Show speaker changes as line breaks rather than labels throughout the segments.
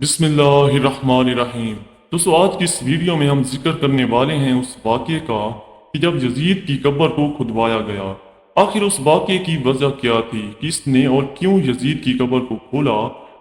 بسم اللہ الرحمن الرحیم۔ دوستو آج کی اس ویڈیو میں ہم ذکر کرنے والے ہیں اس واقعے کا کہ جب یزید کی قبر کو کھدوایا گیا۔ آخر اس واقعے کی وجہ کیا تھی، کس نے اور کیوں یزید کی قبر کو کھولا،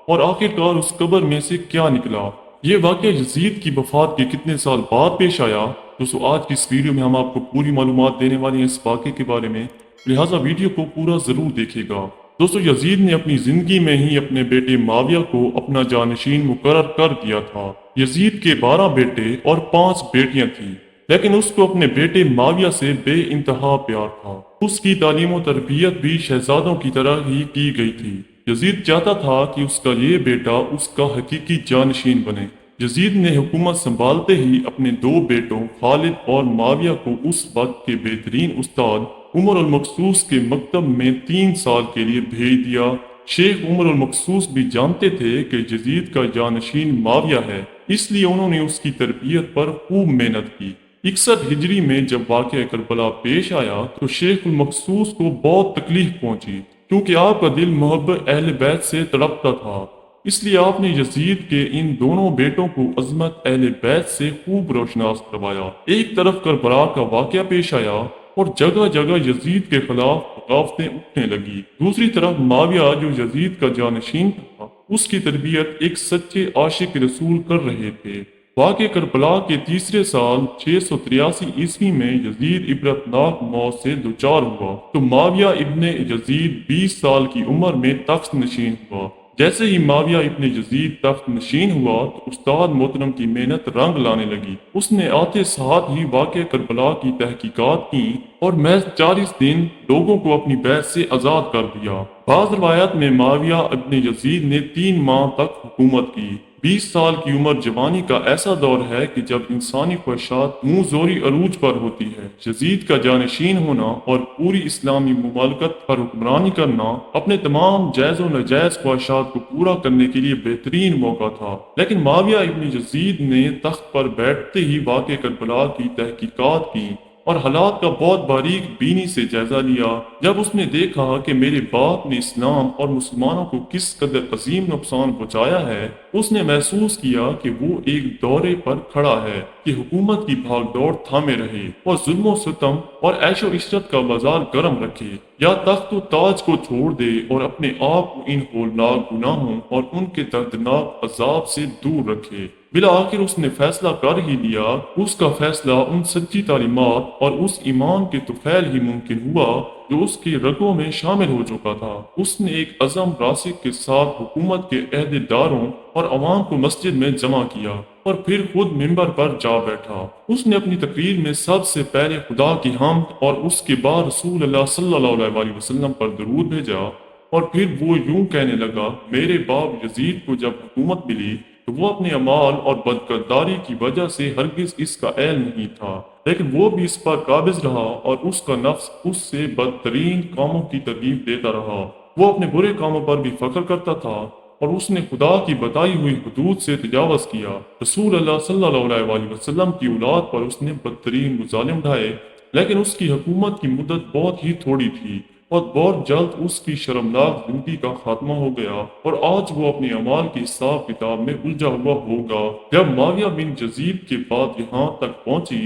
اور آخرکار اس قبر میں سے کیا نکلا۔ یہ واقعہ یزید کی وفات کے کتنے سال بعد پیش آیا۔ دوستو آج کی اس ویڈیو میں ہم آپ کو پوری معلومات دینے والے ہیں اس واقعے کے بارے میں، لہٰذا ویڈیو کو پورا ضرور دیکھے گا۔ دوستو یزید نے اپنی زندگی میں ہی اپنے بیٹے معاویہ کو اپنا جانشین مقرر کر دیا تھا۔ یزید کے 12 بیٹے اور 5 بیٹیاں تھیں، لیکن اس کو اپنے بیٹے معاویہ سے بے انتہا پیار تھا۔ اس کی تعلیم و تربیت بھی شہزادوں کی طرح ہی کی گئی تھی۔ یزید چاہتا تھا کہ اس کا یہ بیٹا اس کا حقیقی جانشین بنے۔ یزید نے حکومت سنبھالتے ہی اپنے 2 بیٹوں خالد اور معاویہ کو اس وقت کے بہترین استاد عمر المقصوص کے مکتب میں 3 سال کے لیے بھیج دیا۔ شیخ عمر المقصوص بھی جانتے تھے کہ یزید کا جانشین معاویہ ہے، اس لیے انہوں نے اس کی تربیت پر خوب محنت کی۔ 61 ہجری میں جب واقعہ کربلا پیش آیا تو شیخ المقصوص کو بہت تکلیف پہنچی، کیونکہ آپ کا دل محبت اہل بیت سے تڑپتا تھا۔ اس لیے آپ نے یزید کے ان دونوں بیٹوں کو عظمت اہل بیت سے خوب روشناس کروایا۔ ایک طرف کربلا کا واقعہ پیش آیا اور جگہ جگہ یزید کے خلاف بغاوتیں اٹھنے لگی۔ دوسری طرف معاویہ جو یزید کا جانشین تھا، اس کی تربیت ایک سچے عاشق رسول کر رہے تھے۔ واقعہ کربلا کے تیسرے سال 683 عیسوی میں یزید عبرتناک موت سے دوچار ہوا تو معاویہ ابن یزید 20 سال کی عمر میں تخت نشین ہوا۔ جیسے ہی معاویہ ابن یزید تخت نشین ہوا تو استاد محترم کی محنت رنگ لانے لگی۔ اس نے آتے ساتھ ہی واقعہ کربلا کی تحقیقات کی اور محض 40 دن لوگوں کو اپنی بیعت سے آزاد کر دیا۔ بعض روایات میں معاویہ ابن یزید نے 3 ماہ تک حکومت کی۔ 20 سال کی عمر جوانی کا ایسا دور ہے کہ جب انسانی خواہشات منہ زوری عروج پر ہوتی ہے۔ یزید کا جانشین ہونا اور پوری اسلامی مملکت پر حکمرانی کرنا اپنے تمام جائز و ناجائز خواہشات کو پورا کرنے کے لیے بہترین موقع تھا۔ لیکن معاویہ ابن یزید نے تخت پر بیٹھتے ہی واقعہ کربلا کی تحقیقات کی اور حالات کا بہت باریک بینی سے جائزہ لیا۔ جب اس نے دیکھا کہ میرے باپ نے اسلام اور مسلمانوں کو کس قدر عظیم نقصان پہنچایا ہے، اس نے محسوس کیا کہ وہ ایک دورے پر کھڑا ہے کہ حکومت کی بھاگ دوڑ تھامے رہے اور ظلم و ستم اور عیش و عشرت کا بازار گرم رکھے، یا تخت و تاج کو چھوڑ دے اور اپنے آپ کو ان ہولناک گناہوں اور ان کے دردناک عذاب سے دور رکھے۔ بالآخر اس نے فیصلہ کر ہی لیا۔ اس کا فیصلہ ان سچی تعلیمات اور اس ایمان کے طفیل ہی ممکن ہوا جو اس کے رگوں میں شامل ہو چکا تھا۔ اس نے ایک عزم راسخ کے ساتھ حکومت کے عہدیداروں اور عوام کو مسجد میں جمع کیا اور پھر خود منبر پر جا بیٹھا۔ اس نے اپنی تقریر میں سب سے پہلے خدا کی حمد اور اس کے بعد رسول اللہ صلی اللہ علیہ وسلم پر درود بھیجا، اور پھر وہ یوں کہنے لگا، میرے باپ یزید کو جب حکومت ملی تو وہ اپنے اعمال اور بدکرداری کی وجہ سے ہرگز اس کا اہل نہیں تھا، لیکن وہ بھی اس پر قابض رہا اور اس کا نفس اس سے بدترین کاموں کی ترغیب دیتا رہا۔ وہ اپنے برے کاموں پر بھی فخر کرتا تھا اور اس نے خدا کی بتائی ہوئی حدود سے تجاوز کیا۔ رسول اللہ صلی اللہ علیہ وسلم کی اولاد پر اس نے بدترین مظالم ڈھائے، لیکن اس کی حکومت کی مدت بہت ہی تھوڑی تھی اور بہت جلد اس کی شرمناک زندگی کا خاتمہ ہو گیا، اور آج وہ اپنے اعمال کے حساب کتاب میں الجھا ہوا ہوگا۔ جب معاویہ بن یزید کے بعد یہاں تک پہنچی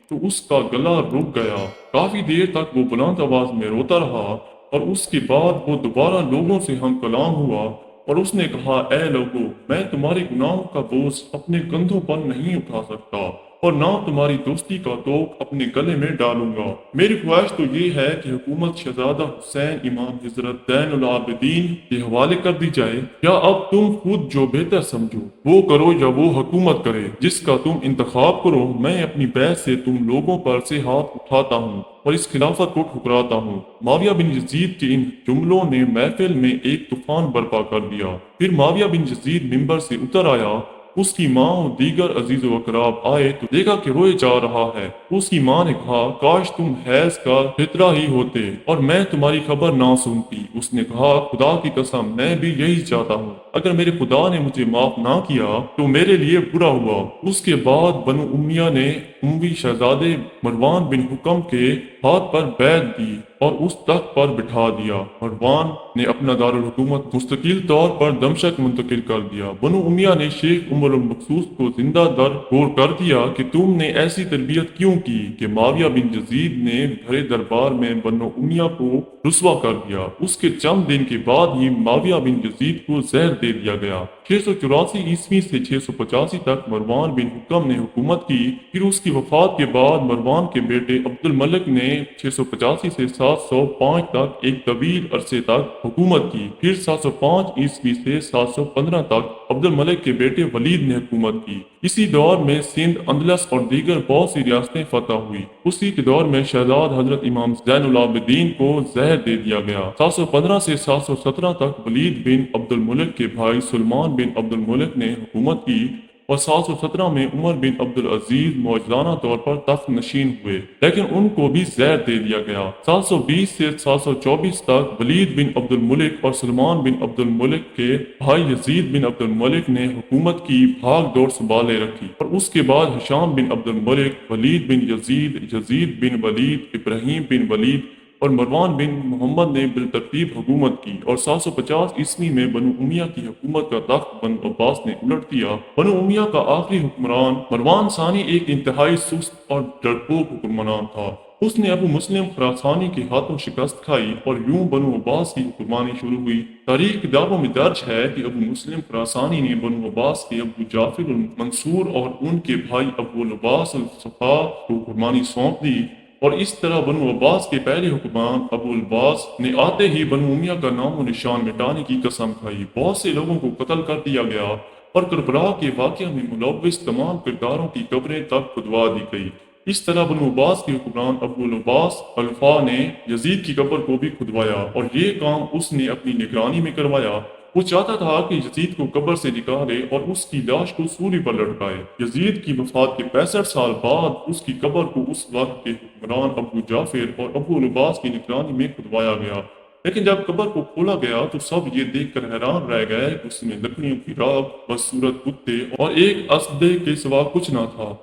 تو اس کا گلا رک گیا۔ کافی دیر تک وہ بلند آواز میں روتا رہا اور اس کے بعد وہ دوبارہ لوگوں سے ہم کلام ہوا اور اس نے کہا، اے لوگو، میں تمہارے گناہوں کا بوجھ اپنے کندھوں پر نہیں اٹھا سکتا اور نہ تمہاری دوستی کا توق اپنے گلے میں ڈالوں گا۔ میری خواہش تو یہ ہے کہ حکومت شہزادہ حسین امام حضرت زین العابدین کے حوالے کر دی جائے، یا اب تم خود جو بہتر سمجھو وہ کرو یا وہ حکومت کرے، جس کا تم انتخاب کرو۔ میں اپنی بیعت سے تم لوگوں پر سے ہاتھ اٹھاتا ہوں اور اس خلافت کو ٹھکراتا ہوں۔ معاویہ بن یزید کے ان جملوں نے محفل میں ایک طوفان برپا کر دیا۔ پھر معاویہ بن یزید منبر سے اتر آیا۔ اس کی ماں اور دیگر عزیز و اقراب آئے تو دیکھا کہ روئے جا رہا ہے۔ اس کی ماں نے کہا، کاش تم حیض کا فطرہ ہی ہوتے اور میں تمہاری خبر نہ سنتی۔ اس نے کہا، خدا کی قسم میں بھی یہی چاہتا ہوں۔ اگر میرے خدا نے مجھے معاف نہ کیا تو میرے لیے برا ہوا۔ اس کے بعد بنو امیہ نے اموی شہزادے مروان بن حکم کے ہاتھ پر بیعت دی اور اس تخت پر بٹھا دیا۔ مروان نے اپنا دارالحکومت مستقل طور پر دمشق منتقل کر دیا۔ بنو امیہ نے شیخ عمر المقصوص کو زندہ در گور کر دیا کہ تم نے ایسی تربیت کیوں کی کہ معاویہ بن یزید نے بھرے دربار میں بنو امیہ کو رسوا کر دیا۔ اس کے چند دن کے بعد ہی معاویہ بن یزید کو زہر دے دیا گیا۔ 684 عیسوی سے 685 تک مروان بن حکم نے حکومت کی۔ پھر اس کی وفات کے بعد مروان کے بیٹے عبد الملک نے 685 سے 705 تک ایک طویل عرصے تک حکومت کی۔ پھر 705 عیسوی سے 715 تک عبد الملک کے بیٹے ولید نے حکومت کی۔ اسی دور میں سندھ، اندلس اور دیگر بہت سی ریاستیں فتح ہوئی۔ اسی کے دور میں شہزاد حضرت امام زین العابدین کو زہر دے دیا گیا۔ 715 سے 717 تک ولید بن عبد الملک کے بھائی سلمان بن عبد الملک نے حکومت کی اور 717 میں عمر بن عبد العزیز معجزانہ طور پر تخت نشین ہوئے، لیکن ان کو بھی زہر دے دیا گیا۔ 720 سے 724 تک ولید بن عبد الملک اور سلمان بن عبد الملک کے بھائی یزید بن عبد الملک نے حکومت کی بھاگ دوڑ سنبھالے رکھی، اور اس کے بعد ہشام بن عبد الملک، ولید بن یزید، یزید بن ولید، ابراہیم بن ولید اور مروان بن محمد نے بالترتیب حکومت کی، اور 750 عیسوی میں بنو امیہ کی حکومت کا تخت بنو عباس نے الٹ دیا۔ بنو امیہ کا آخری حکمران مروان ثانی ایک انتہائی سست اور ڈرپوک حکمران تھا۔ اس نے ابو مسلم خراسانی کے ہاتھوں شکست کھائی اور یوں بنو عباس کی حکمرانی شروع ہوئی۔ تاریخ کتابوں میں درج ہے کہ ابو مسلم خراسانی نے بنو عباس کے ابو جعفر المنصور اور ان کے بھائی ابو العباس الصفا کو حکمرانی سونپ دی، اور اس طرح بنو عباس کے پہلے حکمران ابو العباس نے آتے ہی بنو امیہ کا نام و نشان مٹانے کی قسم کھائی۔ بہت سے لوگوں کو قتل کر دیا گیا اور کربلا کے واقعہ میں ملوث تمام کرداروں کی قبریں تک کھدوا دی گئی۔ اس طرح بنو عباس کے حکمران ابو العباس الفا نے یزید کی قبر کو بھی کھدوایا، اور یہ کام اس نے اپنی نگرانی میں کروایا۔ وہ چاہتا تھا کہ یزید کو قبر سے نکالے اور اس کی لاش کو سولی پر لٹکائے۔ یزید کی وفات کے 65 سال بعد اس کی قبر کو اس وقت کے حکمران ابو جعفر اور ابو العباس کی نگرانی میں کھدوایا گیا، لیکن جب قبر کو کھولا گیا تو سب یہ دیکھ کر حیران رہ گئے کہ اس میں لکڑیوں کی راکھ، بدصورت کتے اور ایک اسدے کے سوا کچھ نہ تھا۔